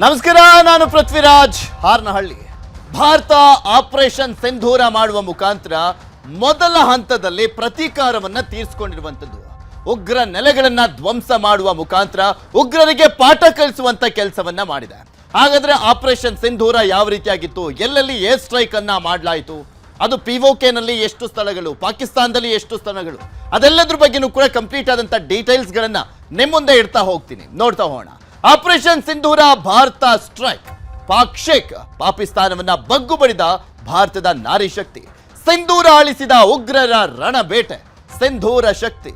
ನಮಸ್ಕಾರ, ನಾನು ಪೃಥ್ವಿರಾಜ್ ಹಾರ್ನಹಳ್ಳಿ. ಭಾರತ ಆಪರೇಷನ್ ಸಿಂಧೂರ ಮಾಡುವ ಮುಖಾಂತರ ಮೊದಲ ಹಂತದಲ್ಲಿ ಪ್ರತೀಕಾರವನ್ನ ತೀರಿಸಿಕೊಂಡಿರುವಂಥದ್ದು. ಉಗ್ರ ನೆಲೆಗಳನ್ನ ಧ್ವಂಸ ಮಾಡುವ ಮುಖಾಂತರ ಉಗ್ರರಿಗೆ ಪಾಠ ಕಲಿಸುವಂತ ಕೆಲಸವನ್ನ ಮಾಡಿದೆ. ಹಾಗಾದ್ರೆ ಆಪರೇಷನ್ ಸಿಂಧೂರ ಯಾವ ರೀತಿಯಾಗಿತ್ತು, ಎಲ್ಲೆಲ್ಲಿ ಏರ್ ಸ್ಟ್ರೈಕ್ ಅನ್ನ ಮಾಡಲಾಯಿತು, ಅದು ಪಿಒಕೆನಲ್ಲಿ ಎಷ್ಟು ಸ್ಥಳಗಳು, ಪಾಕಿಸ್ತಾನದಲ್ಲಿ ಎಷ್ಟು ಸ್ಥಳಗಳು, ಅದೆಲ್ಲದ್ರ ಬಗ್ಗೆನೂ ಕೂಡ ಕಂಪ್ಲೀಟ್ ಆದಂತ ಡೀಟೇಲ್ಸ್ ಗಳನ್ನ ನಿಮ್ಮ ಮುಂದೆ ಇಡ್ತಾ ಹೋಗ್ತೀನಿ. ನೋಡ್ತಾ ಹೋಗೋಣ. ಆಪರೇಷನ್ ಸಿಂಧೂರ ಭಾರತ ಸ್ಟ್ರೈಕ್. ಪಾಕ್ ಶೇಖ್ ಪಾಕಿಸ್ತಾನವನ್ನ ಬಗ್ಗು ಬಡಿದ ಭಾರತದ ನಾರಿ ಶಕ್ತಿ. ಸಿಂಧೂರ ಅಳಿಸಿದ ಉಗ್ರರ ರಣಬೇಟೆ ಸಿಂಧೂರ ಶಕ್ತಿ.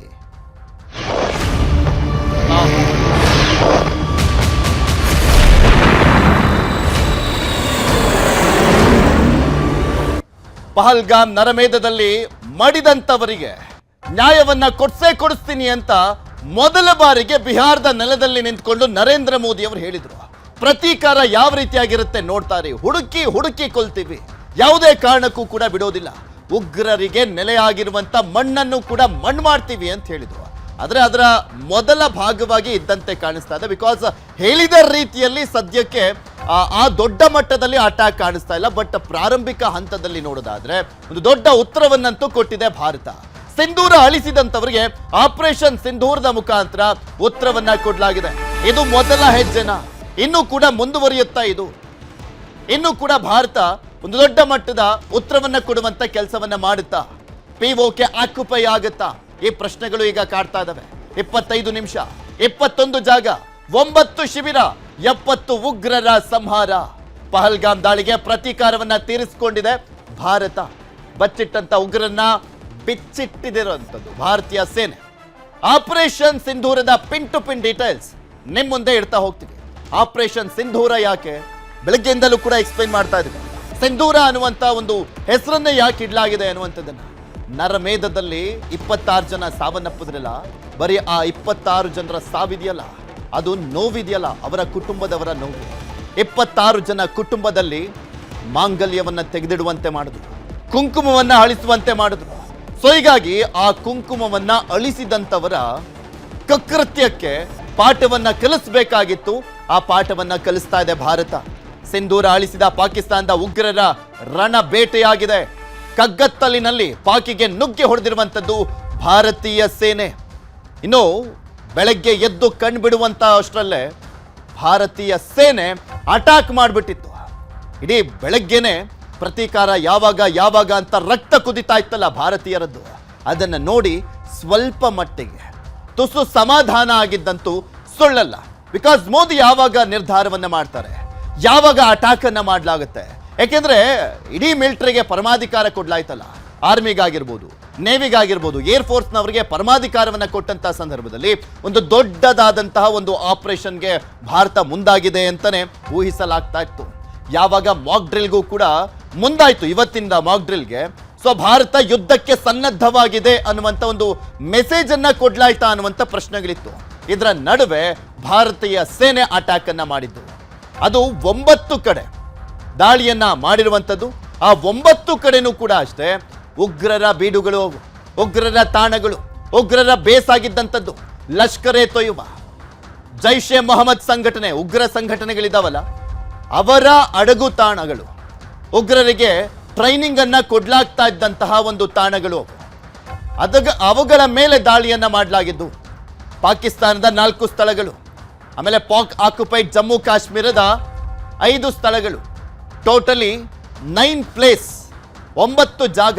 ಪಹಲ್ಗಾಮ್ ನರಮೇಧದಲ್ಲಿ ಮಡಿದಂತವರಿಗೆ ನ್ಯಾಯವನ್ನ ಕೊಡಿಸ್ತೀನಿ ಅಂತ ಮೊದಲ ಬಾರಿಗೆ ಬಿಹಾರದ ನೆಲದಲ್ಲಿ ನಿಂತ್ಕೊಂಡು ನರೇಂದ್ರ ಮೋದಿ ಅವರು ಹೇಳಿದ್ರು. ಪ್ರತೀಕಾರ ಯಾವ ರೀತಿಯಾಗಿರುತ್ತೆ ನೋಡ್ತಾರೆ, ಹುಡುಕಿ ಕೊಲ್ತೀವಿ, ಯಾವುದೇ ಕಾರಣಕ್ಕೂ ಕೂಡ ಬಿಡೋದಿಲ್ಲ, ಉಗ್ರರಿಗೆ ನೆಲೆಯಾಗಿರುವಂತ ಮಣ್ಣನ್ನು ಕೂಡ ಮಣ್ಣು ಮಾಡ್ತೀವಿ ಅಂತ ಹೇಳಿದ್ರು. ಆದ್ರೆ ಅದರ ಮೊದಲ ಭಾಗವಾಗಿ ಇದ್ದಂತೆ ಕಾಣಿಸ್ತಾ ಇದೆ. ಬಿಕಾಸ್ ಹೇಳಿದ ರೀತಿಯಲ್ಲಿ ಸದ್ಯಕ್ಕೆ ಆ ದೊಡ್ಡ ಮಟ್ಟದಲ್ಲಿ ಅಟ್ಯಾಕ್ ಕಾಣಿಸ್ತಾ ಇಲ್ಲ. ಬಟ್ ಪ್ರಾರಂಭಿಕ ಹಂತದಲ್ಲಿ ನೋಡೋದಾದ್ರೆ ಒಂದು ದೊಡ್ಡ ಉತ್ತರವನ್ನಂತೂ ಕೊಟ್ಟಿದೆ ಭಾರತ. ಸಿಂಧೂರ ಅಳಿಸಿದಂತವರಿಗೆ ಆಪರೇಷನ್ ಸಿಂಧೂರದ ಮುಖಾಂತರ ಉತ್ತರವನ್ನ ಕೊಡಲಾಗಿದೆ. ಇದು ಮೊದಲ ಹೆಜ್ಜೆನ, ಇನ್ನೂ ಕೂಡ ಮುಂದುವರಿಯುತ್ತಾ ಇದು. ಇನ್ನೂ ಕೂಡ ಭಾರತ ಒಂದು ದೊಡ್ಡ ಮಟ್ಟದ ಉತ್ತರವನ್ನ ಕೊಡುವಂತ ಕೆಲಸವನ್ನ ಮಾಡುತ್ತಾ, ಪಿಒಕೆ ಆಕ್ಯುಪೈ ಆಗುತ್ತಾ, ಈ ಪ್ರಶ್ನೆಗಳು ಈಗ ಕಾಡ್ತಾ ಇದಾವೆ. 25 ನಿಮಿಷ, 21 ಜಾಗ, 9 ಶಿಬಿರ, 70 ಉಗ್ರರ ಸಂಹಾರ. ಪಹಲ್ಗಾಮ್ ದಾಳಿಗೆ ಪ್ರತೀಕಾರವನ್ನ ತೀರಿಸಿಕೊಂಡಿದೆ ಭಾರತ. ಬಚ್ಚಿಟ್ಟಂತ ಉಗ್ರರನ್ನ ಬಿಚ್ಚಿಟ್ಟಿದಿರುವಂಥದ್ದು ಭಾರತೀಯ ಸೇನೆ. ಆಪರೇಷನ್ ಸಿಂಧೂರದ ಪಿನ್ ಟು ಪಿನ್ ಡೀಟೇಲ್ಸ್ ನಿಮ್ಮ ಮುಂದೆ ಇಡ್ತಾ ಹೋಗ್ತೀವಿ. ಆಪರೇಷನ್ ಸಿಂಧೂರ ಯಾಕೆ ಬೆಳಗ್ಗೆಯಿಂದಲೂ ಕೂಡ ಎಕ್ಸ್ಪ್ಲೈನ್ ಮಾಡ್ತಾ ಇದ್ದೀವಿ. ಸಿಂಧೂರ ಅನ್ನುವಂತ ಒಂದು ಹೆಸರನ್ನೇ ಯಾಕೆ ಇಡಲಾಗಿದೆ ಅನ್ನುವಂಥದ್ದನ್ನ. ನರಮೇಧದಲ್ಲಿ 26 ಜನ ಸಾವನ್ನಪ್ಪಿದ್ರಲ್ಲ, ಬರೀ ಆ 26 ಜನರ ಸಾವಿದೆಯಲ್ಲ, ಅದು ನೋವಿದೆಯಲ್ಲ, ಅವರ ಕುಟುಂಬದವರ ನೋವು. 26 ಜನ ಕುಟುಂಬದಲ್ಲಿ ಮಾಂಗಲ್ಯವನ್ನ ತೆಗೆದಿಡುವಂತೆ ಮಾಡಿದ್ರು, ಕುಂಕುಮವನ್ನ ಅಳಿಸುವಂತೆ ಮಾಡಿದ್ರು. ಸೊ ಹೀಗಾಗಿ ಆ ಕುಂಕುಮವನ್ನ ಅಳಿಸಿದಂತವರ ಕೃತ್ಯಕ್ಕೆ ಪಾಠವನ್ನ ಕಲಿಸಬೇಕಾಗಿತ್ತು. ಆ ಪಾಠವನ್ನ ಕಲಿಸ್ತಾ ಇದೆ ಭಾರತ. ಸಿಂಧೂರ ಅಳಿಸಿದ ಪಾಕಿಸ್ತಾನದ ಉಗ್ರರ ರಣ ಬೇಟೆಯಾಗಿದೆ. ಕಗ್ಗತ್ತಲಿನಲ್ಲಿ ಪಾಕಿಗೆ ನುಗ್ಗಿ ಹೊಡೆದಿರುವಂಥದ್ದು ಭಾರತೀಯ ಸೇನೆ. ಇನ್ನು ಬೆಳಗ್ಗೆ ಎದ್ದು ಕಣ್ಬಿಡುವಂತ ಅಷ್ಟರಲ್ಲೇ ಭಾರತೀಯ ಸೇನೆ ಅಟ್ಯಾಕ್ ಮಾಡಿಬಿಟ್ಟಿತ್ತು. ಇಡೀ ಬೆಳಗ್ಗೆನೆ ಪ್ರತೀಕಾರ ಯಾವಾಗ ಅಂತ ರಕ್ತ ಕುದಿತಾ ಇತ್ತಲ್ಲ ಭಾರತೀಯರದ್ದು. ಅದನ್ನು ನೋಡಿ ಸ್ವಲ್ಪ ಮಟ್ಟಿಗೆ ತುಸು ಸಮಾಧಾನ ಆಗಿದ್ದಂತೂ ಸುಳ್ಳಲ್ಲ. ಬಿಕಾಸ್ ಮೋದಿ ಯಾವಾಗ ನಿರ್ಧಾರವನ್ನ ಮಾಡ್ತಾರೆ, ಯಾವಾಗ ಅಟ್ಯಾಕ್ ಅನ್ನ ಮಾಡಲಾಗುತ್ತೆ, ಯಾಕೆಂದ್ರೆ ಇಡೀ ಮಿಲಿಟರಿಗೆ ಪರಮಾಧಿಕಾರ ಕೊಡ್ಲಾಯ್ತಲ್ಲ, ಆರ್ಮಿಗಾಗಿರ್ಬೋದು, ನೇವಿಗಾಗಿರ್ಬೋದು, ಏರ್ ಫೋರ್ಸ್ನವರಿಗೆ ಪರಮಾಧಿಕಾರವನ್ನ ಕೊಟ್ಟಂತಹ ಸಂದರ್ಭದಲ್ಲಿ ಒಂದು ದೊಡ್ಡದಾದಂತಹ ಒಂದು ಆಪರೇಷನ್ಗೆ ಭಾರತ ಮುಂದಾಗಿದೆ ಅಂತಾನೆ ಊಹಿಸಲಾಗ್ತಾ ಇತ್ತು. ಯಾವಾಗ ಮಾಕ್ ಡ್ರಿಲ್ಗೂ ಕೂಡ ಮುಂದಾಯ್ತು, ಇವತ್ತಿಂದ ಮಾಕ್ ಡ್ರಿಲ್ಗೆ. ಸೊ ಭಾರತ ಯುದ್ಧಕ್ಕೆ ಸನ್ನದ್ಧವಾಗಿದೆ ಅನ್ನುವಂಥ ಒಂದು ಮೆಸೇಜ್ ಅನ್ನ ಕೊಡ್ಲಾಯ್ತಾ ಅನ್ನುವಂಥ ಪ್ರಶ್ನೆಗಳಿತ್ತು. ಇದರ ನಡುವೆ ಭಾರತೀಯ ಸೇನೆ ಅಟ್ಯಾಕ್ ಅನ್ನ ಮಾಡಿದ್ದು. ಅದು 9 ಕಡೆ ದಾಳಿಯನ್ನ ಮಾಡಿರುವಂಥದ್ದು. ಆ 9 ಕಡೆನೂ ಕೂಡ ಅಷ್ಟೇ ಉಗ್ರರ ಬೀಡುಗಳು, ಉಗ್ರರ ತಾಣಗಳು, ಉಗ್ರರ ಬೇಸಾಗಿದ್ದಂಥದ್ದು. ಲಷ್ಕರ್ ಎ ತೊಯ್ಬಾ, ಜೈಷ್ ಎ ಮೊಹಮ್ಮದ್ ಸಂಘಟನೆ, ಉಗ್ರ ಸಂಘಟನೆಗಳಿದಾವಲ್ಲ, ಅವರ ಅಡಗು ತಾಣಗಳು, ಉಗ್ರರಿಗೆ ಟ್ರೈನಿಂಗ್ ಅನ್ನ ಕೊಡ್ಲಾಗ್ತಾ ಇದ್ದಂತಹ ಒಂದು ತಾಣಗಳು, ಅವುಗಳ ಮೇಲೆ ದಾಳಿಯನ್ನ ಮಾಡಲಾಗಿದ್ದು. ಪಾಕಿಸ್ತಾನದ 4 ಸ್ಥಳಗಳು, ಆಮೇಲೆ ಪಾಕ್ ಆಕ್ಯುಪೈಡ್ ಜಮ್ಮು ಕಾಶ್ಮೀರದ 5 ಸ್ಥಳಗಳು, ಟೋಟಲಿ 9 ಪ್ಲೇಸ್, 9 ಜಾಗ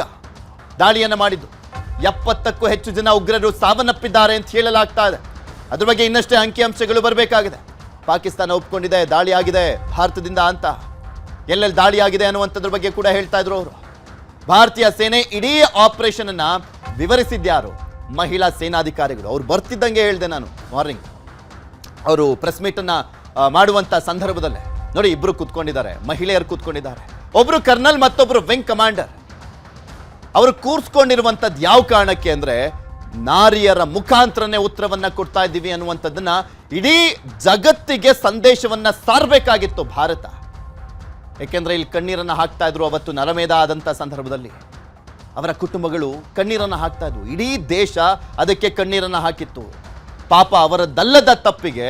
ದಾಳಿಯನ್ನ ಮಾಡಿದ್ದು. 70ಕ್ಕೂ ಹೆಚ್ಚು ಜನ ಉಗ್ರರು ಸಾವನ್ನಪ್ಪಿದ್ದಾರೆ ಅಂತ ಹೇಳಲಾಗ್ತಾ ಇದೆ. ಅದ್ರ ಬಗ್ಗೆ ಇನ್ನಷ್ಟೇ ಅಂಕಿಅಂಶಗಳು ಬರಬೇಕಾಗಿದೆ. ಪಾಕಿಸ್ತಾನ ಒಪ್ಕೊಂಡಿದೆ ದಾಳಿ ಆಗಿದೆ ಭಾರತದಿಂದ ಅಂತ. ಎಲ್ಲೆಲ್ಲಿ ದಾಳಿ ಆಗಿದೆ ಅನ್ನುವಂಥದ್ರ ಬಗ್ಗೆ ಕೂಡ ಹೇಳ್ತಾ ಇದ್ರು ಅವರು. ಭಾರತೀಯ ಸೇನೆ ಇಡೀ ಆಪರೇಷನ್ ಅನ್ನ ವಿವರಿಸಿದ್ಯಾರು? ಮಹಿಳಾ ಸೇನಾಧಿಕಾರಿಗಳು. ಅವ್ರು ಬರ್ತಿದ್ದಂಗೆ ಹೇಳಿದೆ ನಾನು ಮಾರ್ನಿಂಗ್, ಅವರು ಪ್ರೆಸ್ ಮೀಟ್ ಅನ್ನ ಮಾಡುವಂತ ಸಂದರ್ಭದಲ್ಲೇ ನೋಡಿ, ಇಬ್ರು ಕೂತ್ಕೊಂಡಿದ್ದಾರೆ, ಮಹಿಳೆಯರು ಕೂತ್ಕೊಂಡಿದ್ದಾರೆ, ಒಬ್ರು ಕರ್ನಲ್ ಮತ್ತೊಬ್ರು ವಿಂಗ್ ಕಮಾಂಡರ್. ಅವರು ಕೂರ್ಸ್ಕೊಂಡಿರುವಂಥದ್ದು ಯಾವ ಕಾರಣಕ್ಕೆ ಅಂದ್ರೆ ನಾರಿಯರ ಮುಖಾಂತರನೇ ಉತ್ತರವನ್ನ ಕೊಡ್ತಾ ಇದ್ದೀವಿ ಅನ್ನುವಂಥದ್ದನ್ನ ಇಡೀ ಜಗತ್ತಿಗೆ ಸಂದೇಶವನ್ನ ಸಾರಬೇಕಾಗಿತ್ತು ಭಾರತ. ಯಾಕೆಂದ್ರೆ ಇಲ್ಲಿ ಕಣ್ಣೀರನ್ನ ಹಾಕ್ತಾ ಇದ್ರು. ಅವತ್ತು ನರಮೇಧ ಆದಂಥ ಸಂದರ್ಭದಲ್ಲಿ ಅವರ ಕುಟುಂಬಗಳು ಕಣ್ಣೀರನ್ನ ಹಾಕ್ತಾ ಇದ್ವು. ಇಡೀ ದೇಶ ಅದಕ್ಕೆ ಕಣ್ಣೀರನ್ನ ಹಾಕಿತ್ತು. ಪಾಪ ಅವರದ್ದಲ್ಲದ ತಪ್ಪಿಗೆ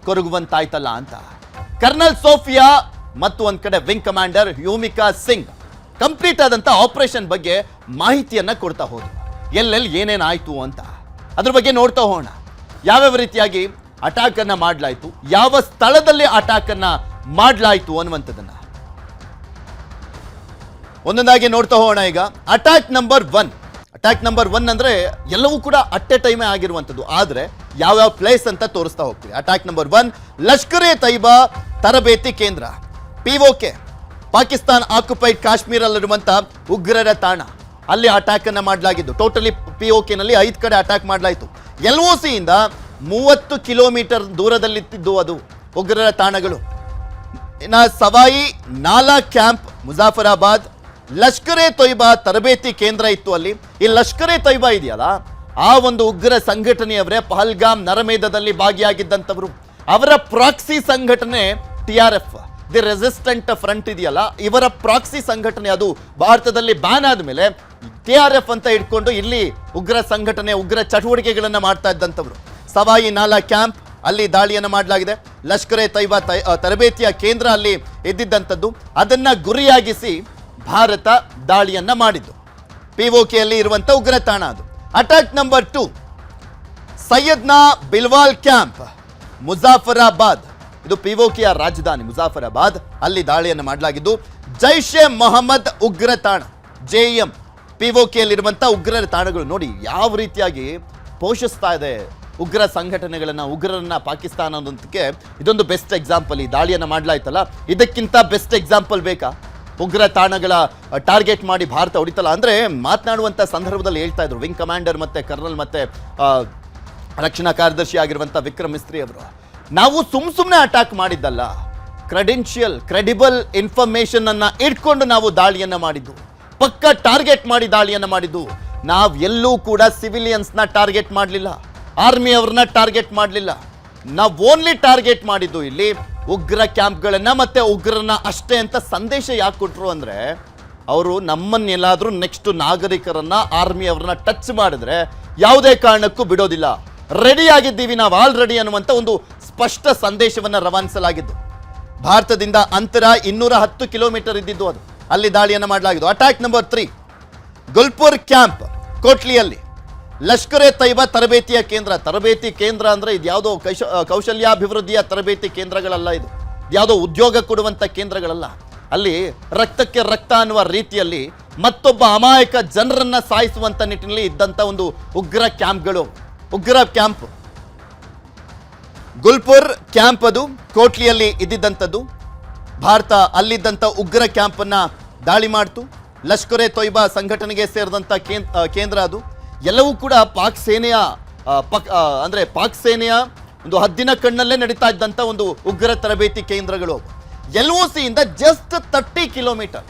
ಕೊರಗುವಂತಾಯ್ತಲ್ಲ ಅಂತ. ಕರ್ನಲ್ ಸೋಫಿಯಾ ಮತ್ತು ಒಂದ್ ಕಡೆ ವಿಂಗ್ ಕಮಾಂಡರ್ ಯೂಮಿಕಾ ಸಿಂಗ್ ಕಂಪ್ಲೀಟ್ ಆದಂತ ಆಪರೇಷನ್ ಬಗ್ಗೆ ಮಾಹಿತಿಯನ್ನ ಕೊಡ್ತಾ ಹೋದ್ರು. ಎಲ್ಲೆಲ್ಲಿ ಏನೇನಾಯ್ತು ಅಂತ ಅದ್ರ ಬಗ್ಗೆ ನೋಡ್ತಾ ಹೋಗೋಣ. ಯಾವ್ಯಾವ ರೀತಿಯಾಗಿ ಅಟ್ಯಾಕ್ ಅನ್ನ ಮಾಡಲಾಯ್ತು, ಯಾವ ಸ್ಥಳದಲ್ಲಿ ಅಟ್ಯಾಕ್ ಅನ್ನ ಮಾಡಲಾಯ್ತು ಅನ್ನುವಂಥದ್ದನ್ನ ಒಂದೊಂದಾಗಿ ನೋಡ್ತಾ ಹೋಗೋಣ. ಈಗ ಅಟ್ಯಾಕ್ ನಂಬರ್ ಒನ್ ಅಂದ್ರೆ ಎಲ್ಲವೂ ಕೂಡ ಅಟ್ ಎ ಟೈಮೇ ಆಗಿರುವಂಥದ್ದು, ಆದ್ರೆ ಯಾವ್ಯಾವ ಪ್ಲೇಸ್ ಅಂತ ತೋರಿಸ್ತಾ ಹೋಗ್ತೀವಿ. ಅಟ್ಯಾಕ್ ನಂಬರ್ 1 ಲಷ್ಕರ್ ಎ ತೈಬಾ ತರಬೇತಿ ಕೇಂದ್ರ, POK, ಪಾಕಿಸ್ತಾನ್ ಆಕ್ಯುಪೈಡ್ ಕಾಶ್ಮೀರಲ್ಲಿರುವಂತ ಉಗ್ರರ ತಾಣ, ಅಲ್ಲಿ ಅಟ್ಯಾಕ್ ಅನ್ನ ಮಾಡಲಾಗಿದ್ದು. ಟೋಟಲಿ POK ನಲ್ಲಿ 5 ಕಡೆ ಅಟ್ಯಾಕ್ ಮಾಡಲಾಯಿತು. LOC ಇಂದ 30 ಕಿಲೋಮೀಟರ್ ದೂರದಲ್ಲಿದ್ದು ಅದು ಉಗ್ರರ ತಾಣಗಳು. ಇನ್ನು ಸವಾಯಿ ನಾಲಾ ಕ್ಯಾಂಪ್ ಮುಜಾಫರಾಬಾದ್, ಲಷ್ಕರ್ ಎ ತೊಯ್ಬಾ ತರಬೇತಿ ಕೇಂದ್ರ ಇತ್ತು ಅಲ್ಲಿ. ಈ ಲಷ್ಕರ್ ಎ ತೊಯ್ಬಾ ಇದೆಯಲ್ಲ, ಆ ಒಂದು ಉಗ್ರ ಸಂಘಟನೆಯವರೇ ಪಹಲ್ಗಾಮ್ ನರಮೇಧದಲ್ಲಿ ಭಾಗಿಯಾಗಿದ್ದಂಥವರು. ಅವರ ಪ್ರಾಕ್ಸಿ ಸಂಘಟನೆ TRF, ದಿ ರೆಸಿಸ್ಟೆಂಟ್ ಫ್ರಂಟ್ ಇದೆಯಲ್ಲ, ಇವರ ಪ್ರಾಕ್ಸಿ ಸಂಘಟನೆ ಅದು ಭಾರತದಲ್ಲಿ ಬ್ಯಾನ್ ಆದಮೇಲೆ TRF ಅಂತ ಇಟ್ಕೊಂಡು ಇಲ್ಲಿ ಉಗ್ರ ಸಂಘಟನೆ ಉಗ್ರ ಚಟುವಟಿಕೆಗಳನ್ನು ಮಾಡ್ತಾ ಇದ್ದಂಥವ್ರು. ಸವಾಯಿ ನಾಲಾ ಕ್ಯಾಂಪ್ ಅಲ್ಲಿ ದಾಳಿಯನ್ನು ಮಾಡಲಾಗಿದೆ. ಲಷ್ಕರ್ ಎ ತೈಬಾ ತರಬೇತಿಯ ಕೇಂದ್ರ ಅಲ್ಲಿ ಇದ್ದಿದ್ದಂಥದ್ದು, ಅದನ್ನ ಗುರಿಯಾಗಿಸಿ ಭಾರತ ದಾಳಿಯನ್ನ ಮಾಡಿದ್ದು. POK ಅಲ್ಲಿ ಇರುವಂತ ಉಗ್ರ ತಾಣ ಅದು. Attack number 2 Syedna ಬಿಲ್ವಾಲ್ camp Muzaffarabad, ಇದು POK ಯ ರಾಜಧಾನಿ ಮುಜಾಫರಾಬಾದ್, ಅಲ್ಲಿ ದಾಳಿಯನ್ನು ಮಾಡಲಾಗಿದ್ದು. ಜೈಷ್ ಎ ಮೊಹಮ್ಮದ್ ಉಗ್ರ ತಾಣ JM, POK ಯಲ್ಲಿರುವಂತ ಉಗ್ರರ ತಾಣಗಳು ನೋಡಿ ಯಾವ ರೀತಿಯಾಗಿ ಪೋಷಿಸ್ತಾ ಇದೆ ಉಗ್ರ ಸಂಘಟನೆಗಳನ್ನ, ಉಗ್ರರನ್ನ ಪಾಕಿಸ್ತಾನ ಅನ್ನೋದಕ್ಕೆ ಇದೊಂದು ಬೆಸ್ಟ್ ಎಕ್ಸಾಂಪಲ್. ಈ ದಾಳಿಯನ್ನು ಮಾಡಲಾಯ್ತಲ್ಲ, ಇದಕ್ಕಿಂತ ಬೆಸ್ಟ್ ಎಕ್ಸಾಂಪಲ್ ಬೇಕಾ? ಉಗ್ರ ತಾಣಗಳ ಟಾರ್ಗೆಟ್ ಮಾಡಿ ಭಾರತ ಹೊಡಿತಲ್ಲ ಅಂದ್ರೆ ಮಾತನಾಡುವಂತ ಸಂದರ್ಭದಲ್ಲಿ ಹೇಳ್ತಾ ಇದ್ರು ವಿಂಗ್ ಕಮಾಂಡರ್ ಮತ್ತೆ ಕರ್ನಲ್ ಮತ್ತೆ ರಕ್ಷಣಾ ಕಾರ್ಯದರ್ಶಿ ಆಗಿರುವಂತ ವಿಕ್ರಮ್ ಮಿಸ್ತ್ರಿ ಅವರು, ನಾವು ಸುಮ್ಮನೆ ಅಟ್ಯಾಕ್ ಮಾಡಿದ್ದಲ್ಲ, ಕ್ರೆಡಿಬಲ್ ಇನ್ಫಾರ್ಮೇಶನ್ ಅನ್ನ ಇಟ್ಕೊಂಡು ನಾವು ದಾಳಿಯನ್ನ ಮಾಡಿದ್ದು, ಪಕ್ಕ ಟಾರ್ಗೆಟ್ ಮಾಡಿ ದಾಳಿಯನ್ನ ಮಾಡಿದ್ದು. ನಾವು ಎಲ್ಲೂ ಕೂಡ ಸಿವಿಲಿಯನ್ಸ್ನ ಟಾರ್ಗೆಟ್ ಮಾಡಲಿಲ್ಲ, ಆರ್ಮಿ ಅವ್ರನ್ನ ಟಾರ್ಗೆಟ್ ಮಾಡಲಿಲ್ಲ. ನಾವು ಓನ್ಲಿ ಟಾರ್ಗೆಟ್ ಮಾಡಿದ್ದು ಇಲ್ಲಿ ಉಗ್ರ ಕ್ಯಾಂಪ್ಗಳನ್ನ ಮತ್ತೆ ಉಗ್ರರನ್ನ ಅಷ್ಟೇ ಅಂತ ಸಂದೇಶ ಯಾಕೆ ಕೊಟ್ಟರು ಅಂದ್ರೆ, ಅವರು ನಮ್ಮನ್ನೆಲ್ಲಾದ್ರೂ ನೆಕ್ಸ್ಟ್ ನಾಗರಿಕರನ್ನ ಆರ್ಮಿ ಅವ್ರನ್ನ ಟಚ್ ಮಾಡಿದ್ರೆ ಯಾವುದೇ ಕಾರಣಕ್ಕೂ ಬಿಡೋದಿಲ್ಲ, ರೆಡಿ ಆಗಿದ್ದೀವಿ ನಾವು ಆಲ್ರೆಡಿ ಅನ್ನುವಂಥ ಒಂದು ಸ್ಪಷ್ಟ ಸಂದೇಶವನ್ನು ರವಾನಿಸಲಾಗಿದ್ದು. ಭಾರತದಿಂದ ಅಂತರ 210 ಕಿಲೋಮೀಟರ್ ಇದ್ದಿದ್ದು ಅದು, ಅಲ್ಲಿ ದಾಳಿಯನ್ನು ಮಾಡಲಾಗಿದ್ದು. ಅಟ್ಯಾಕ್ ನಂಬರ್ 3 ಗುಲ್ಪುರ್ ಕ್ಯಾಂಪ್ ಕೋಟ್ಲಿಯಲ್ಲಿ ಲಷ್ಕರ್ ಎ ತೈಬಾ ತರಬೇತಿಯ ತರಬೇತಿ ಕೇಂದ್ರ ಅಂದ್ರೆ ಇದ್ಯಾವುದೋ ಕೌಶಲ್ಯಾಭಿವೃದ್ಧಿಯ ತರಬೇತಿ ಕೇಂದ್ರಗಳಲ್ಲ, ಇದು ಯಾವುದೋ ಉದ್ಯೋಗ ಕೊಡುವಂತ ಕೇಂದ್ರಗಳಲ್ಲ. ಅಲ್ಲಿ ರಕ್ತಕ್ಕೆ ರಕ್ತ ಅನ್ನುವ ರೀತಿಯಲ್ಲಿ ಮತ್ತೊಬ್ಬ ಅಮಾಯಕ ಜನರನ್ನ ಸಾಯಿಸುವಂತ ನಿಟ್ಟಿನಲ್ಲಿ ಇದ್ದಂತ ಒಂದು ಉಗ್ರ ಕ್ಯಾಂಪ್ ಗುಲ್ಪುರ್ ಕ್ಯಾಂಪ್ ಅದು ಕೋಟ್ಲಿಯಲ್ಲಿ ಇದ್ದಿದ್ದಂಥದ್ದು. ಭಾರತ ಅಲ್ಲಿದ್ದಂಥ ಉಗ್ರ ಕ್ಯಾಂಪ್ ಅನ್ನ ದಾಳಿ ಮಾಡ್ತು. ಲಷ್ಕರ್ ಎ ತೊಯ್ಬಾ ಸಂಘಟನೆಗೆ ಸೇರಿದಂಥ ಕೇಂದ್ರ ಅದು. ಎಲ್ಲವೂ ಕೂಡ ಪಾಕ್ ಸೇನೆಯ ಒಂದು ಹದ್ದಿನ ಕಣ್ಣಲ್ಲೇ ನಡೀತಾ ಇದ್ದಂಥ ಒಂದು ಉಗ್ರ ತರಬೇತಿ ಕೇಂದ್ರಗಳು. LOC ಇಂದ just 30 kilometre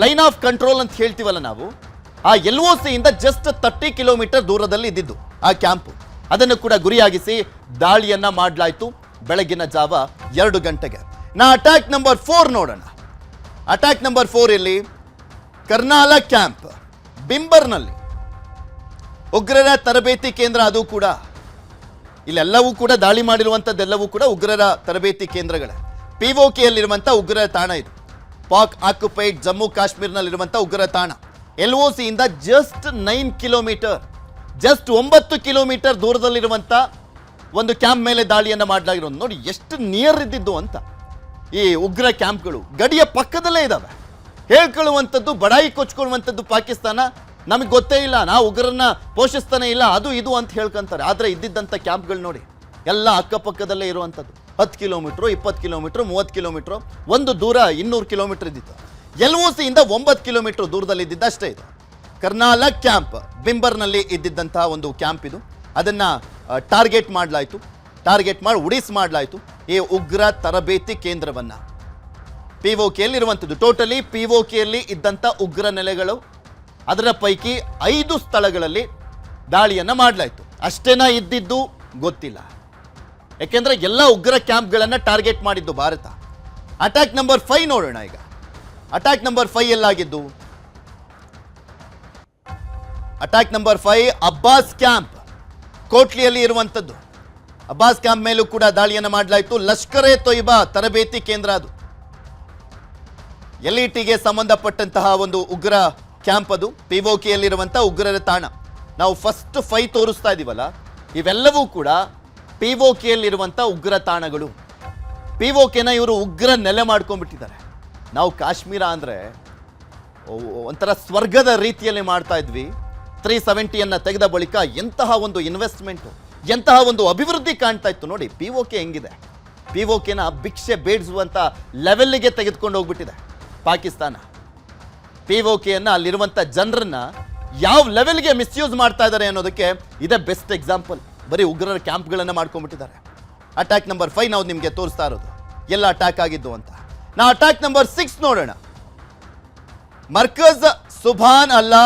line of control ಅಂತ ಹೇಳ್ತೀವಲ್ಲ ನಾವು, ಆ LOC ಇಂದ ಜಸ್ಟ್ 30 ಕಿಲೋಮೀಟರ್ ದೂರದಲ್ಲಿ ಇದ್ದಿದ್ದು ಆ ಕ್ಯಾಂಪು. ಅದನ್ನು ಕೂಡ ಗುರಿಯಾಗಿಸಿ ದಾಳಿಯನ್ನ ಮಾಡಲಾಯಿತು ಬೆಳಗಿನ ಜಾವ 2 ಗಂಟೆಗೆ. ಅಟ್ಯಾಕ್ ನಂಬರ್ 4 ನೋಡೋಣ. ಅಟ್ಯಾಕ್ ನಂಬರ್ 4 ಇಲ್ಲಿ ಕರ್ನಾಲ ಕ್ಯಾಂಪ್ ಬಿಂಬರ್ನಲ್ಲಿ ಉಗ್ರರ ತರಬೇತಿ ಕೇಂದ್ರ, ಅದು ಕೂಡ ಇಲ್ಲೆಲ್ಲವೂ ಕೂಡ ದಾಳಿ ಮಾಡಿರುವಂಥದ್ದೆಲ್ಲವೂ ಕೂಡ ಉಗ್ರರ ತರಬೇತಿ ಕೇಂದ್ರಗಳೇ. POK ಯಲ್ಲಿರುವಂಥ ಉಗ್ರರ ತಾಣ ಇದು. ಪಾಕ್ ಆಕ್ಯುಪೈಡ್ ಜಮ್ಮು ಕಾಶ್ಮೀರ್ನಲ್ಲಿರುವಂಥ ಉಗ್ರ ತಾಣ. LOC ಇಂದ ಜಸ್ಟ್ 9 ಕಿಲೋಮೀಟರ್, ಜಸ್ಟ್ 9 ಕಿಲೋಮೀಟರ್ ದೂರದಲ್ಲಿರುವಂಥ ಒಂದು ಕ್ಯಾಂಪ್ ಮೇಲೆ ದಾಳಿಯನ್ನು ಮಾಡಲಾಗಿರೋದು. ನೋಡಿ ಎಷ್ಟು ನಿಯರ್ ಇದ್ದಿದ್ದು ಅಂತ. ಈ ಉಗ್ರ ಕ್ಯಾಂಪ್ಗಳು ಗಡಿಯ ಪಕ್ಕದಲ್ಲೇ ಇದ್ದಾವೆ. ಹೇಳ್ಕೊಳ್ಳುವಂಥದ್ದು, ಬಡಾಯಿ ಕೊಚ್ಕೊಳ್ಳುವಂಥದ್ದು ಪಾಕಿಸ್ತಾನ, ನಮಗೆ ಗೊತ್ತೇ ಇಲ್ಲ, ನಾವು ಉಗ್ರರನ್ನ ಪೋಷಿಸ್ತಾನೆ ಇಲ್ಲ, ಅದು ಇದು ಅಂತ ಹೇಳ್ಕೊಂತಾರೆ. ಆದರೆ ಇದ್ದಿದ್ದಂಥ ಕ್ಯಾಂಪ್ಗಳು ನೋಡಿ ಎಲ್ಲ ಅಕ್ಕಪಕ್ಕದಲ್ಲೇ ಇರುವಂಥದ್ದು. 10 ಕಿಲೋಮೀಟ್ರು, 20 ಕಿಲೋಮೀಟ್ರು, 30 ಕಿಲೋಮೀಟ್ರು, ಒಂದು ದೂರ 200 ಕಿಲೋಮೀಟರ್ ಇದ್ದಿತ್ತು. LOC ಇಂದ 9 ಕಿಲೋಮೀಟರ್ ದೂರದಲ್ಲಿ ಇದ್ದಿದ್ದಷ್ಟೇ ಇದು. ಕರ್ನಾಲ ಕ್ಯಾಂಪ್ ಬಿಂಬರ್ನಲ್ಲಿ ಇದ್ದಿದ್ದಂತಹ ಒಂದು ಕ್ಯಾಂಪ್ ಇದು. ಅದನ್ನ ಟಾರ್ಗೆಟ್ ಮಾಡಲಾಯಿತು, ಟಾರ್ಗೆಟ್ ಮಾಡಿ ಉಡಿಸ್ ಮಾಡಲಾಯಿತು ಈ ಉಗ್ರ ತರಬೇತಿ ಕೇಂದ್ರವನ್ನ. POK ಯಲ್ಲಿರುವಂಥದ್ದು ಟೋಟಲಿ POK ಯಲ್ಲಿ ಇದ್ದಂಥ ಉಗ್ರ ನೆಲೆಗಳು, ಅದರ ಪೈಕಿ 5 ಸ್ಥಳಗಳಲ್ಲಿ ದಾಳಿಯನ್ನ ಮಾಡಲಾಯಿತು. ಅಷ್ಟೇನಾ ಇದ್ದಿದ್ದು ಗೊತ್ತಿಲ್ಲ, ಯಾಕೆಂದ್ರೆ ಎಲ್ಲ ಉಗ್ರ ಕ್ಯಾಂಪ್ಗಳನ್ನ ಟಾರ್ಗೆಟ್ ಮಾಡಿದ್ದು ಭಾರತ. ಅಟ್ಯಾಕ್ ನಂಬರ್ 5 ನೋಡೋಣ ಈಗ. ಅಟ್ಯಾಕ್ ನಂಬರ್ 5 ಎಲ್ಲಾಗಿದ್ದು? ಅಟ್ಯಾಕ್ ನಂಬರ್ 5 ಅಬ್ಬಾಸ್ ಕ್ಯಾಂಪ್ ಕೋಟ್ಲಿಯಲ್ಲಿ ಇರುವಂಥದ್ದು. ಅಬ್ಬಾಸ್ ಕ್ಯಾಂಪ್ ಮೇಲೂ ಕೂಡ ದಾಳಿಯನ್ನು ಮಾಡಲಾಯಿತು. ಲಷ್ಕರ್ ಎ ತೊಯ್ಬಾ ತರಬೇತಿ ಕೇಂದ್ರ ಅದು, ಎಲ್ಇಟಿಗೆ ಸಂಬಂಧಪಟ್ಟಂತಹ ಒಂದು ಉಗ್ರ ಕ್ಯಾಂಪ್ ಅದು, ಪಿಒಕೆಯಲ್ಲಿರುವಂತಹ ಉಗ್ರರ ತಾಣ. ನಾವು ಫಸ್ಟ್ 5 ತೋರಿಸ್ತಾ ಇದೀವಲ್ಲ, ಇವೆಲ್ಲವೂ ಕೂಡ ಪಿಒಕೆಯಲ್ಲಿರುವಂತಹ ಉಗ್ರ ತಾಣಗಳು. ಪಿಒಕೆನ ಇವರು ಉಗ್ರ ನೆಲೆ ಮಾಡ್ಕೊಂಡ್ಬಿಟ್ಟಿದ್ದಾರೆ. ನಾವು ಕಾಶ್ಮೀರ ಅಂದರೆ ಒಂಥರ ಸ್ವರ್ಗದ ರೀತಿಯಲ್ಲಿ ಮಾಡ್ತಾ ಇದ್ವಿ. 370 ತೆಗೆದ ಬಳಿಕ ಎಂತಹ ಒಂದು ಇನ್ವೆಸ್ಟ್ಮೆಂಟು, ಎಂತಹ ಒಂದು ಅಭಿವೃದ್ಧಿ ಕಾಣ್ತಾ ಇತ್ತು ನೋಡಿ. ಪಿಒಕೆ ಹೆಂಗಿದೆ, ಪಿಒಕೆನ ಭಿಕ್ಷೆ ಬೇಡಿಸುವಂಥ ಲೆವೆಲ್ಗೆ ತೆಗೆದುಕೊಂಡು ಹೋಗ್ಬಿಟ್ಟಿದೆ ಪಾಕಿಸ್ತಾನ. ಪಿಒಕೆಯನ್ನು ಅಲ್ಲಿರುವಂಥ ಜನರನ್ನ ಯಾವ ಲೆವೆಲ್ಗೆ ಮಿಸ್ಯೂಸ್ ಮಾಡ್ತಾ ಇದ್ದಾರೆ ಅನ್ನೋದಕ್ಕೆ ಇದೇ ಬೆಸ್ಟ್ ಎಕ್ಸಾಂಪಲ್. ಬರೀ ಉಗ್ರರ ಕ್ಯಾಂಪ್ಗಳನ್ನು ಮಾಡ್ಕೊಂಡ್ಬಿಟ್ಟಿದ್ದಾರೆ. ಅಟ್ಯಾಕ್ ನಂಬರ್ 5 ನಾವು ನಿಮಗೆ ತೋರಿಸ್ತಾ ಇರೋದು ಎಲ್ಲ ಅಟ್ಯಾಕ್ ಆಗಿದ್ದು ಅಂತ. ನಾ ಅಟ್ಯಾಕ್ ನಂಬರ್ 6 ನೋಡೋಣ. ಮರ್ಕಜ್ ಸುಭಾನ್ ಅಲ್ಲಾ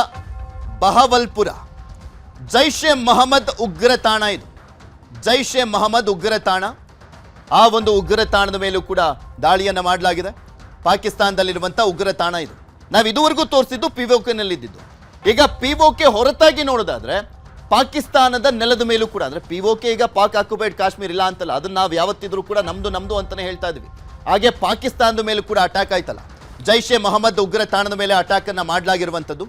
ಬಹವಲ್ಪುರ, ಜೈಷ್ ಎ ಮೊಹಮ್ಮದ್ ಉಗ್ರ ತಾಣ ಇದು. ಜೈಷ್ ಎ ಮೊಹಮ್ಮದ್ ಉಗ್ರ ತಾಣ. ಆ ಒಂದು ಉಗ್ರ ತಾಣದ ಮೇಲೂ ಕೂಡ ದಾಳಿಯನ್ನು ಮಾಡಲಾಗಿದೆ. ಪಾಕಿಸ್ತಾನದಲ್ಲಿರುವಂಥ ಉಗ್ರ ತಾಣ ಇದು. ನಾವು ಇದುವರೆಗೂ ತೋರಿಸಿದ್ದು ಪಿಒಕೆನಲ್ಲಿದ್ದು. ಈಗ ಪಿಒಕೆ ಹೊರತಾಗಿ ನೋಡೋದಾದ್ರೆ ಪಾಕಿಸ್ತಾನದ ನೆಲದ ಮೇಲೂ ಕೂಡ, ಅಂದರೆ ಪಿಒಕೆ ಈಗ ಪಾಕ್ ಆಕ್ಯುಪೈಡ್ ಕಾಶ್ಮೀರ್ ಇಲ್ಲ ಅಂತಲ್ಲ, ಅದನ್ನ ನಾವು ಯಾವತ್ತಿದ್ರೂ ಕೂಡ ನಮ್ದು ಅಂತಾನೆ ಹೇಳ್ತಾ ಇದ್ವಿ. ಹಾಗೆ ಪಾಕಿಸ್ತಾನದ ಮೇಲೂ ಕೂಡ ಅಟ್ಯಾಕ್ ಆಯ್ತಲ್ಲ, ಜೈಷ್ ಎ ಮೊಹಮ್ಮದ್ ಉಗ್ರ ತಾಣದ ಮೇಲೆ ಅಟ್ಯಾಕ್ ಅನ್ನ ಮಾಡಲಾಗಿರುವಂಥದ್ದು.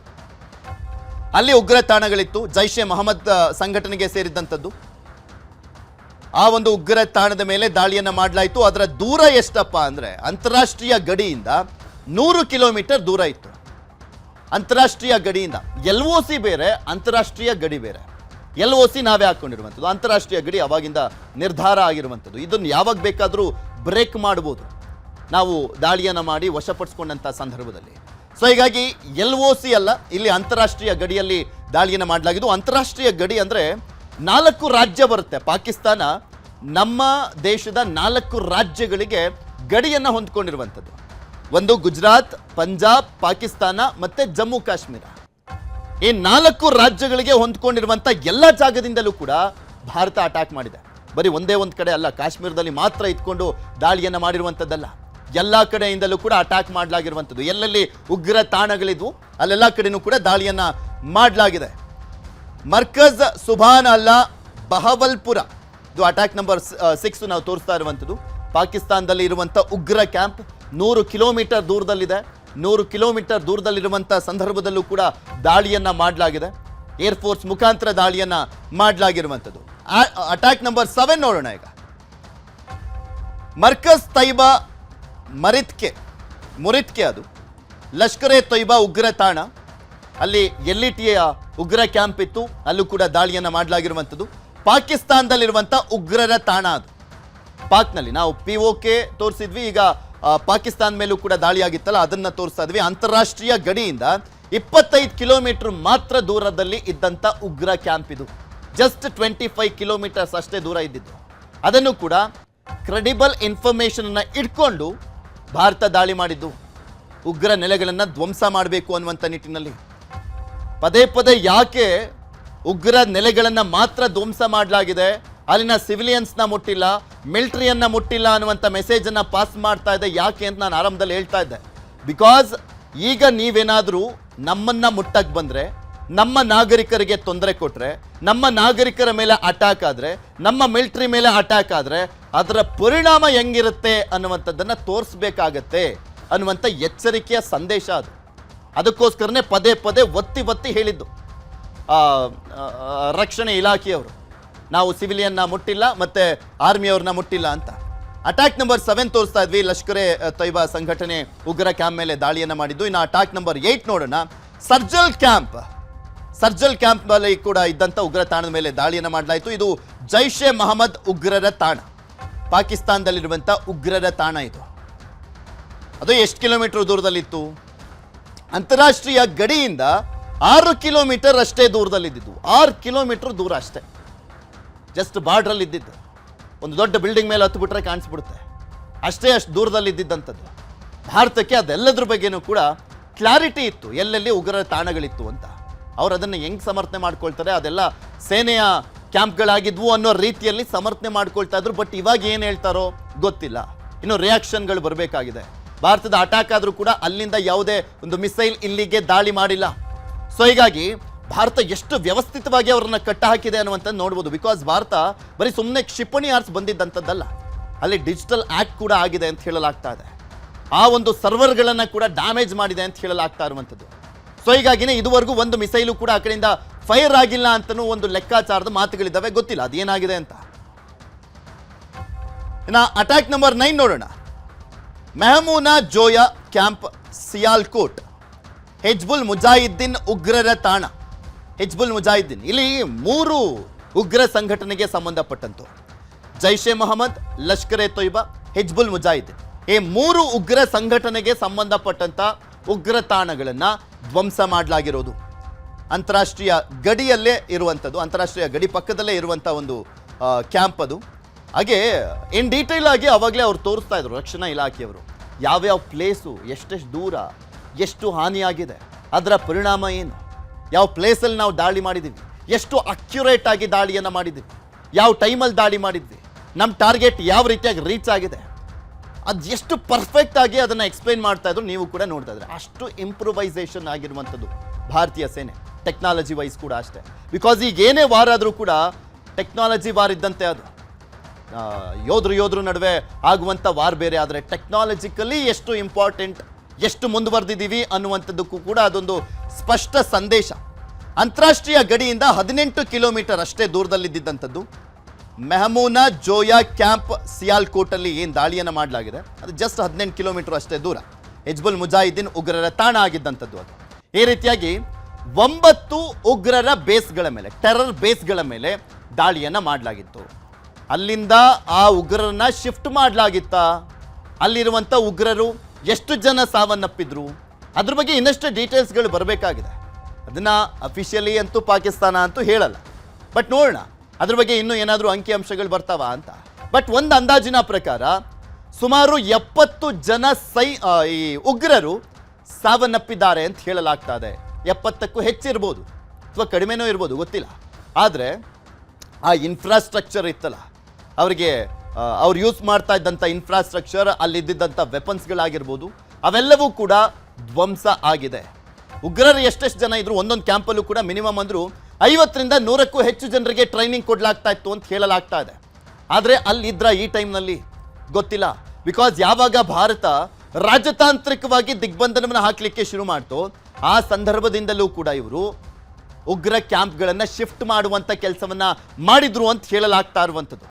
ಅಲ್ಲಿ ಉಗ್ರ ತಾಣಗಳಿತ್ತು, ಜೈಷ್ ಎ ಮೊಹಮ್ಮದ್ ಸಂಘಟನೆಗೆ ಸೇರಿದಂಥದ್ದು. ಆ ಒಂದು ಉಗ್ರ ತಾಣದ ಮೇಲೆ ದಾಳಿಯನ್ನ ಮಾಡಲಾಯಿತು. ಅದರ ದೂರ ಎಷ್ಟಪ್ಪ ಅಂದ್ರೆ ಅಂತಾರಾಷ್ಟ್ರೀಯ ಗಡಿಯಿಂದ 100 ಕಿಲೋಮೀಟರ್ ದೂರ ಇತ್ತು. ಅಂತಾರಾಷ್ಟ್ರೀಯ ಗಡಿಯಿಂದ LOC ಬೇರೆ, ಅಂತಾರಾಷ್ಟ್ರೀಯ ಗಡಿ ಬೇರೆ. LOC ನಾವೇ ಹಾಕೊಂಡಿರುವಂಥದ್ದು, ಅಂತಾರಾಷ್ಟ್ರೀಯ ಗಡಿ ಅವಾಗಿಂದ ನಿರ್ಧಾರ ಆಗಿರುವಂಥದ್ದು. ಇದನ್ನು ಯಾವಾಗ ಬೇಕಾದರೂ ಬ್ರೇಕ್ ಮಾಡ್ಬೋದು ನಾವು ದಾಳಿಯನ್ನು ಮಾಡಿ ವಶಪಡಿಸ್ಕೊಂಡಂಥ ಸಂದರ್ಭದಲ್ಲಿ. ಸೊ ಹೀಗಾಗಿ LOC ಅಲ್ಲ, ಇಲ್ಲಿ ಅಂತಾರಾಷ್ಟ್ರೀಯ ಗಡಿಯಲ್ಲಿ ದಾಳಿಯನ್ನು ಮಾಡಲಾಗಿದ್ದು. ಅಂತಾರಾಷ್ಟ್ರೀಯ ಗಡಿ ಅಂದರೆ 4 ರಾಜ್ಯ ಬರುತ್ತೆ. ಪಾಕಿಸ್ತಾನ ನಮ್ಮ ದೇಶದ 4 ರಾಜ್ಯಗಳಿಗೆ ಗಡಿಯನ್ನು ಹೊಂದ್ಕೊಂಡಿರುವಂಥದ್ದು. ಒಂದು ಗುಜರಾತ್, ಪಂಜಾಬ್, ಪಾಕಿಸ್ತಾನ ಮತ್ತೆ ಜಮ್ಮು ಕಾಶ್ಮೀರ. ಈ 4 ರಾಜ್ಯಗಳಿಗೆ ಹೊಂದ್ಕೊಂಡಿರುವಂಥ ಎಲ್ಲ ಜಾಗದಿಂದಲೂ ಕೂಡ ಭಾರತ ಅಟ್ಯಾಕ್ ಮಾಡಿದೆ. ಬರೀ ಒಂದೇ ಒಂದು ಕಡೆ ಅಲ್ಲ, ಕಾಶ್ಮೀರದಲ್ಲಿ ಮಾತ್ರ ಇಟ್ಕೊಂಡು ದಾಳಿಯನ್ನು ಮಾಡಿರುವಂಥದ್ದಲ್ಲ, ಎಲ್ಲ ಕಡೆಯಿಂದಲೂ ಕೂಡ ಅಟ್ಯಾಕ್ ಮಾಡಲಾಗಿರುವಂಥದ್ದು. ಎಲ್ಲೆಲ್ಲಿ ಉಗ್ರ ತಾಣಗಳಿದ್ವು ಅಲ್ಲೆಲ್ಲ ಕಡೆನೂ ಕೂಡ ದಾಳಿಯನ್ನು ಮಾಡಲಾಗಿದೆ. ಮರ್ಕಜ್ ಸುಭಾನ್ ಅಲ್ಲಾ ಬಹವಲ್ಪುರ, ಇದು ಅಟ್ಯಾಕ್ ನಂಬರ್ 6 ನಾವು ತೋರಿಸ್ತಾ ಇರುವಂಥದ್ದು. ಪಾಕಿಸ್ತಾನದಲ್ಲಿ ಇರುವಂಥ ಉಗ್ರ ಕ್ಯಾಂಪ್ 100 ಕಿಲೋಮೀಟರ್ ದೂರದಲ್ಲಿದೆ. 100 ಕಿಲೋಮೀಟರ್ ದೂರದಲ್ಲಿರುವಂಥ ಸಂದರ್ಭದಲ್ಲೂ ಕೂಡ ದಾಳಿಯನ್ನ ಮಾಡಲಾಗಿದೆ. ಏರ್ಫೋರ್ಸ್ ಮುಖಾಂತರ ದಾಳಿಯನ್ನ ಮಾಡಲಾಗಿರುವಂಥದ್ದು. ಅಟ್ಯಾಕ್ ನಂಬರ್ 7 ನೋಡೋಣ ಈಗ. ಮರ್ಕಜ್ ತೈಬಾ ಮುರಿತ್ಕೆ ಅದು ಲಷ್ಕರ್ ಎ ತೊಯ್ಬಾ ಉಗ್ರ ತಾಣ. ಅಲ್ಲಿ LETಯ ಉಗ್ರ ಕ್ಯಾಂಪ್ ಇತ್ತು, ಅಲ್ಲೂ ಕೂಡ ದಾಳಿಯನ್ನ ಮಾಡಲಾಗಿರುವಂಥದ್ದು. ಪಾಕಿಸ್ತಾನದಲ್ಲಿರುವಂಥ ಉಗ್ರರ ತಾಣ ಅದು. ಪಾಕ್ನಲ್ಲಿ ನಾವು ಪಿಒಕೆ ತೋರಿಸಿದ್ವಿ, ಈಗ ಪಾಕಿಸ್ತಾನ ಮೇಲೂ ಕೂಡ ದಾಳಿ ಆಗಿತ್ತಲ್ಲ ಅದನ್ನ ತೋರಿಸ್ತಾ ಇದ್ವಿ. ಅಂತಾರಾಷ್ಟ್ರೀಯ ಗಡಿಯಿಂದ 25 ಕಿಲೋಮೀಟರ್ ಮಾತ್ರ ದೂರದಲ್ಲಿ ಇದ್ದಂಥ ಉಗ್ರ ಕ್ಯಾಂಪ್ ಇದು. ಜಸ್ಟ್ 25 ಕಿಲೋಮೀಟರ್ಸ್ ಅಷ್ಟೇ ದೂರ ಇದ್ದಿದ್ದು. ಅದನ್ನು ಕೂಡ ಕ್ರೆಡಿಬಲ್ ಇನ್ಫಾರ್ಮೇಶನ್ ಅನ್ನ ಇಟ್ಕೊಂಡು ಭಾರತ ದಾಳಿ ಮಾಡಿದ್ದು. ಉಗ್ರ ನೆಲೆಗಳನ್ನು ಧ್ವಂಸ ಮಾಡಬೇಕು ಅನ್ನುವಂಥ ನಿಟ್ಟಿನಲ್ಲಿ ಪದೇ ಪದೇ ಯಾಕೆ ಉಗ್ರ ನೆಲೆಗಳನ್ನು ಮಾತ್ರ ಧ್ವಂಸ ಮಾಡಲಾಗಿದೆ, ಅಲ್ಲಿನ ಸಿವಿಲಿಯನ್ಸ್ನ ಮುಟ್ಟಿಲ್ಲ, ಮಿಲಿಟರಿಯನ್ನ ಮುಟ್ಟಿಲ್ಲ ಅನ್ನುವಂಥ ಮೆಸೇಜನ್ನು ಪಾಸ್ ಮಾಡ್ತಾ ಇದೆ ಯಾಕೆ ಅಂತ ನಾನು ಆರಂಭದಲ್ಲಿ ಹೇಳ್ತಾ ಇದ್ದೆ. ಬಿಕಾಸ್ ಈಗ ನೀವೇನಾದರೂ ನಮ್ಮನ್ನು ಮುಟ್ಟಕ್ಕೆ ಬಂದರೆ, ನಮ್ಮ ನಾಗರಿಕರಿಗೆ ತೊಂದರೆ ಕೊಟ್ಟರೆ, ನಮ್ಮ ನಾಗರಿಕರ ಮೇಲೆ ಅಟ್ಯಾಕ್ ಆದರೆ, ನಮ್ಮ ಮಿಲಿಟರಿ ಮೇಲೆ ಅಟ್ಯಾಕ್ ಆದರೆ ಅದರ ಪರಿಣಾಮ ಹೆಂಗಿರುತ್ತೆ ಅನ್ನುವಂಥದ್ದನ್ನು ತೋರಿಸ್ಬೇಕಾಗತ್ತೆ ಅನ್ನುವಂಥ ಎಚ್ಚರಿಕೆಯ ಸಂದೇಶ ಅದು. ಅದಕ್ಕೋಸ್ಕರನೇ ಪದೇ ಪದೇ ಒತ್ತಿ ಹೇಳಿದ್ದು ರಕ್ಷಣೆ ಇಲಾಖೆಯವರು, ನಾವು ಸಿವಿಲಿಯನ್ನ ಮುಟ್ಟಿಲ್ಲ ಮತ್ತೆ ಆರ್ಮಿಯವ್ರನ್ನ ಮುಟ್ಟಿಲ್ಲ ಅಂತ. ಅಟ್ಯಾಕ್ ನಂಬರ್ 7 ತೋರಿಸ್ತಾ ಇದ್ವಿ, ಲಷ್ಕರ್ ಎ ತೊಯ್ಬಾ ಸಂಘಟನೆ ಉಗ್ರ ಕ್ಯಾಂಪ್ ಮೇಲೆ ದಾಳಿಯನ್ನು ಮಾಡಿದ್ದು. ಇನ್ನು ಅಟ್ಯಾಕ್ ನಂಬರ್ 8 ನೋಡೋಣ. ಸರ್ಜಲ್ ಕ್ಯಾಂಪ್ ಅಲ್ಲಿ ಕೂಡ ಇದ್ದಂಥ ಉಗ್ರ ತಾಣದ ಮೇಲೆ ದಾಳಿಯನ್ನು ಮಾಡಲಾಯಿತು. ಇದು ಜೈಷ್ ಎ ಮೊಹಮ್ಮದ್ ಉಗ್ರರ ತಾಣ, ಪಾಕಿಸ್ತಾನದಲ್ಲಿರುವಂಥ ಉಗ್ರರ ತಾಣ ಇದು. ಅದು ಎಷ್ಟು ಕಿಲೋಮೀಟರ್ ದೂರದಲ್ಲಿತ್ತು? ಅಂತಾರಾಷ್ಟ್ರೀಯ ಗಡಿಯಿಂದ 6 ಕಿಲೋಮೀಟರ್ ಅಷ್ಟೇ ದೂರದಲ್ಲಿದ್ದು. 6 ಕಿಲೋಮೀಟರ್ ದೂರ ಅಷ್ಟೇ, ಜಸ್ಟ್ ಬಾರ್ಡ್ರಲ್ಲಿ ಇದ್ದಿದ್ದು. ಒಂದು ದೊಡ್ಡ ಬಿಲ್ಡಿಂಗ್ ಮೇಲೆ ಹತ್ತು ಬಿಟ್ರೆ ಕಾಣಿಸ್ಬಿಡುತ್ತೆ, ಅಷ್ಟು ದೂರದಲ್ಲಿದ್ದಂಥದ್ದು. ಭಾರತಕ್ಕೆ ಅದೆಲ್ಲದ್ರ ಬಗ್ಗೆನೂ ಕೂಡ ಕ್ಲಾರಿಟಿ ಇತ್ತು, ಎಲ್ಲೆಲ್ಲಿ ಉಗ್ರರ ತಾಣಗಳಿತ್ತು ಅಂತ. ಅವ್ರು ಅದನ್ನು ಹೆಂಗೆ ಸಮರ್ಥನೆ ಮಾಡ್ಕೊಳ್ತಾರೆ, ಅದೆಲ್ಲ ಸೇನೆಯ ಕ್ಯಾಂಪ್ಗಳಾಗಿದ್ವು ಅನ್ನೋ ರೀತಿಯಲ್ಲಿ ಸಮರ್ಥನೆ ಮಾಡ್ಕೊಳ್ತಾ ಇದ್ರು. ಬಟ್ ಇವಾಗ ಏನು ಹೇಳ್ತಾರೋ ಗೊತ್ತಿಲ್ಲ, ಇನ್ನು ರಿಯಾಕ್ಷನ್ಗಳು ಬರಬೇಕಾಗಿದೆ. ಭಾರತದ ಅಟ್ಯಾಕ್ ಆದರೂ ಕೂಡ ಅಲ್ಲಿಂದ ಯಾವುದೇ ಒಂದು ಮಿಸೈಲ್ ಇಲ್ಲಿಗೆ ದಾಳಿ ಮಾಡಿಲ್ಲ. ಸೊ ಹೀಗಾಗಿ ಭಾರತ ಎಷ್ಟು ವ್ಯವಸ್ಥಿತವಾಗಿ ಅವರನ್ನ ಕಟ್ಟ ಹಾಕಿದೆ ಅನ್ನುವಂಥದ್ದು ನೋಡ್ಬೋದು. ಬಿಕಾಸ್ ಭಾರತ ಬರೀ ಸುಮ್ಮನೆ ಕ್ಷಿಪಣಿ ಆರ್ಸ್ ಬಂದಿದ್ದಂಥದ್ದಲ್ಲ, ಅಲ್ಲಿ ಡಿಜಿಟಲ್ ಆ್ಯಕ್ಟ್ ಕೂಡ ಆಗಿದೆ ಅಂತ ಹೇಳಲಾಗ್ತಾ ಇದೆ. ಆ ಒಂದು ಸರ್ವರ್ಗಳನ್ನು ಕೂಡ ಡ್ಯಾಮೇಜ್ ಮಾಡಿದೆ ಅಂತ ಹೇಳಲಾಗ್ತಾ ಇರುವಂಥದ್ದು. ಸೊ ಹೀಗಾಗಿನೇ ಇದುವರೆಗೂ ಒಂದು ಮಿಸೈಲು ಕೂಡ ಆ ಕಡೆಯಿಂದ ಫೈರ್ ಆಗಿಲ್ಲ ಅಂತಲೂ ಒಂದು ಲೆಕ್ಕಾಚಾರದ ಮಾತುಗಳಿದ್ದಾವೆ. ಗೊತ್ತಿಲ್ಲ ಅದೇನಾಗಿದೆ ಅಂತ. ಇನ್ನು ಅಟ್ಯಾಕ್ ನಂಬರ್ 9 ನೋಡೋಣ. ಮೆಹಮೂನಾ ಜೋಯಾ ಕ್ಯಾಂಪ್, ಸಿಯಾಲ್ಕೋಟ್, ಹಿಜ್ಬುಲ್ ಮುಜಾಹಿದ್ದೀನ್ ಉಗ್ರರ ತಾಣ. ಹಿಜ್ಬುಲ್ ಮುಜಾಹಿದ್ದೀನ್ ಇಲ್ಲಿ 3 ಉಗ್ರ ಸಂಘಟನೆಗೆ ಸಂಬಂಧಪಟ್ಟಂತು. ಜೈಷ್ ಎ ಮೊಹಮ್ಮದ್, ಲಷ್ಕರ್ ಎ ತೊಯ್ಬಾ, ಹಿಜ್ಬುಲ್ ಮುಜಾಹಿದ್ದೀನ್, ಈ 3 ಉಗ್ರ ಸಂಘಟನೆಗೆ ಸಂಬಂಧಪಟ್ಟಂತ ಉಗ್ರ ತಾಣಗಳನ್ನು ಧ್ವಂಸ ಮಾಡಲಾಗಿರೋದು. ಅಂತಾರಾಷ್ಟ್ರೀಯ ಗಡಿಯಲ್ಲೇ ಇರುವಂಥದ್ದು, ಅಂತಾರಾಷ್ಟ್ರೀಯ ಗಡಿ ಪಕ್ಕದಲ್ಲೇ ಇರುವಂಥ ಒಂದು ಕ್ಯಾಂಪ್ ಅದು. ಹಾಗೆ ಇನ್ ಡೀಟೇಲ್ ಆಗಿ ಅವಾಗಲೇ ಅವ್ರು ತೋರಿಸ್ತಾ ಇದ್ರು, ರಕ್ಷಣಾ ಇಲಾಖೆಯವರು, ಯಾವ್ಯಾವ ಪ್ಲೇಸು, ಎಷ್ಟೆಷ್ಟು ದೂರ, ಎಷ್ಟು ಹಾನಿಯಾಗಿದೆ, ಅದರ ಪರಿಣಾಮ ಏನು, ಯಾವ ಪ್ಲೇಸಲ್ಲಿ ನಾವು ದಾಳಿ ಮಾಡಿದ್ದೀವಿ, ಎಷ್ಟು ಅಕ್ಯುರೇಟ್ ಆಗಿ ದಾಳಿಯನ್ನು ಮಾಡಿದ್ದೀವಿ, ಯಾವ ಟೈಮಲ್ಲಿ ದಾಳಿ ಮಾಡಿದ್ವಿ, ನಮ್ಮ ಟಾರ್ಗೆಟ್ ಯಾವ ರೀತಿಯಾಗಿ ರೀಚ್ ಆಗಿದೆ, ಅದು ಎಷ್ಟು ಪರ್ಫೆಕ್ಟ್ ಆಗಿ ಅದನ್ನು ಎಕ್ಸ್ಪ್ಲೈನ್ ಮಾಡ್ತಾ ಇದ್ರು. ನೀವು ಕೂಡ ನೋಡ್ತಾ ಇದ್ರೆ ಅಷ್ಟು ಇಂಪ್ರೂವೈಸೇಷನ್ ಆಗಿರುವಂಥದ್ದು ಭಾರತೀಯ ಸೇನೆ, ಟೆಕ್ನಾಲಜಿ ವೈಸ್ ಕೂಡ ಅಷ್ಟೇ. ಬಿಕಾಸ್ ಈಗ ಏನೇ ವಾರ ಆದರೂ ಕೂಡ ಟೆಕ್ನಾಲಜಿ ವಾರ್ ಇದ್ದಂತೆ ಅದು. ಯೋಧರು ನಡುವೆ ಆಗುವಂಥ ವಾರ್ ಬೇರೆ, ಆದರೆ ಟೆಕ್ನಾಲಜಿಕಲಿ ಎಷ್ಟು ಇಂಪಾರ್ಟೆಂಟ್, ಎಷ್ಟು ಮುಂದುವರೆದಿದ್ದೀವಿ ಅನ್ನುವಂಥದ್ದಕ್ಕೂ ಕೂಡ ಅದೊಂದು ಸ್ಪಷ್ಟ ಸಂದೇಶ. ಅಂತಾರಾಷ್ಟ್ರೀಯ ಗಡಿಯಿಂದ 18 ಕಿಲೋಮೀಟರ್ ಅಷ್ಟೇ ದೂರದಲ್ಲಿದ್ದಂಥದ್ದು ಮೆಹಮೂನಾ ಜೋಯಾ ಕ್ಯಾಂಪ್, ಸಿಯಾಲ್ಕೋಟಲ್ಲಿ ಏನು ದಾಳಿಯನ್ನು ಮಾಡಲಾಗಿದೆ ಅದು ಜಸ್ಟ್ 18 ಕಿಲೋಮೀಟರ್ ಅಷ್ಟೇ ದೂರ. ಹಿಜ್ಬುಲ್ ಮುಜಾಹಿದ್ದೀನ್ ಉಗ್ರರ ತಾಣ ಆಗಿದ್ದಂಥದ್ದು ಅದು. ಈ ರೀತಿಯಾಗಿ 9 ಉಗ್ರರ ಬೇಸ್ಗಳ ಮೇಲೆ, ಟೆರರ್ ಬೇಸ್ಗಳ ಮೇಲೆ ದಾಳಿಯನ್ನು ಮಾಡಲಾಗಿತ್ತು. ಅಲ್ಲಿಂದ ಆ ಉಗ್ರರನ್ನ ಶಿಫ್ಟ್ ಮಾಡಲಾಗಿತ್ತ, ಅಲ್ಲಿರುವಂಥ ಉಗ್ರರು ಎಷ್ಟು ಜನ ಸಾವನ್ನಪ್ಪಿದ್ರು, ಅದ್ರ ಬಗ್ಗೆ ಇನ್ನಷ್ಟು ಡೀಟೇಲ್ಸ್ಗಳು ಬರಬೇಕಾಗಿದೆ. ಅದನ್ನು ಅಫಿಷಿಯಲಿ ಅಂತೂ ಪಾಕಿಸ್ತಾನ ಅಂತೂ ಹೇಳಲ್ಲ, ಬಟ್ ನೋಡೋಣ ಅದ್ರ ಬಗ್ಗೆ ಇನ್ನೂ ಏನಾದರೂ ಅಂಕಿಅಂಶಗಳು ಬರ್ತಾವ ಅಂತ. ಬಟ್ ಒಂದು ಅಂದಾಜಿನ ಪ್ರಕಾರ ಸುಮಾರು 70 ಜನ ಈ ಉಗ್ರರು ಸಾವನ್ನಪ್ಪಿದ್ದಾರೆ ಅಂತ ಹೇಳಲಾಗ್ತಾ ಇದೆ. 70ಕ್ಕೂ ಹೆಚ್ಚಿರ್ಬೋದು ಅಥವಾ ಕಡಿಮೆನೂ ಇರ್ಬೋದು, ಗೊತ್ತಿಲ್ಲ. ಆದರೆ ಆ ಇನ್ಫ್ರಾಸ್ಟ್ರಕ್ಚರ್ ಇತ್ತಲ್ಲ, ಅವರಿಗೆ ಅವ್ರು ಯೂಸ್ ಮಾಡ್ತಾ ಇದ್ದಂಥ ಇನ್ಫ್ರಾಸ್ಟ್ರಕ್ಚರ್, ಅಲ್ಲಿದ್ದಂಥ ವೆಪನ್ಸ್ಗಳಾಗಿರ್ಬೋದು, ಅವೆಲ್ಲವೂ ಕೂಡ ಧ್ವಂಸ ಆಗಿದೆ. ಉಗ್ರರು ಎಷ್ಟೆಷ್ಟು ಜನ ಇದ್ರು, ಒಂದೊಂದು ಕ್ಯಾಂಪಲ್ಲೂ ಕೂಡ ಮಿನಿಮಮ್ ಅಂದರೂ 50ರಿಂದ 100ಕ್ಕೂ ಹೆಚ್ಚು ಜನರಿಗೆ ಟ್ರೈನಿಂಗ್ ಕೊಡಲಾಗ್ತಾ ಇತ್ತು ಅಂತ ಹೇಳಲಾಗ್ತಾ ಇದೆ. ಆದರೆ ಅಲ್ಲಿದ್ರ ಈ ಟೈಮ್ನಲ್ಲಿ ಗೊತ್ತಿಲ್ಲ. ಬಿಕಾಸ್ ಯಾವಾಗ ಭಾರತ ರಾಜತಾಂತ್ರಿಕವಾಗಿ ದಿಗ್ಬಂಧನವನ್ನು ಹಾಕಲಿಕ್ಕೆ ಶುರು ಮಾಡ್ತೋ ಆ ಸಂದರ್ಭದಿಂದಲೂ ಕೂಡ ಇವರು ಉಗ್ರ ಕ್ಯಾಂಪ್ಗಳನ್ನು ಶಿಫ್ಟ್ ಮಾಡುವಂಥ ಕೆಲಸವನ್ನು ಮಾಡಿದ್ರು ಅಂತ ಹೇಳಲಾಗ್ತಾ ಇರುವಂಥದ್ದು.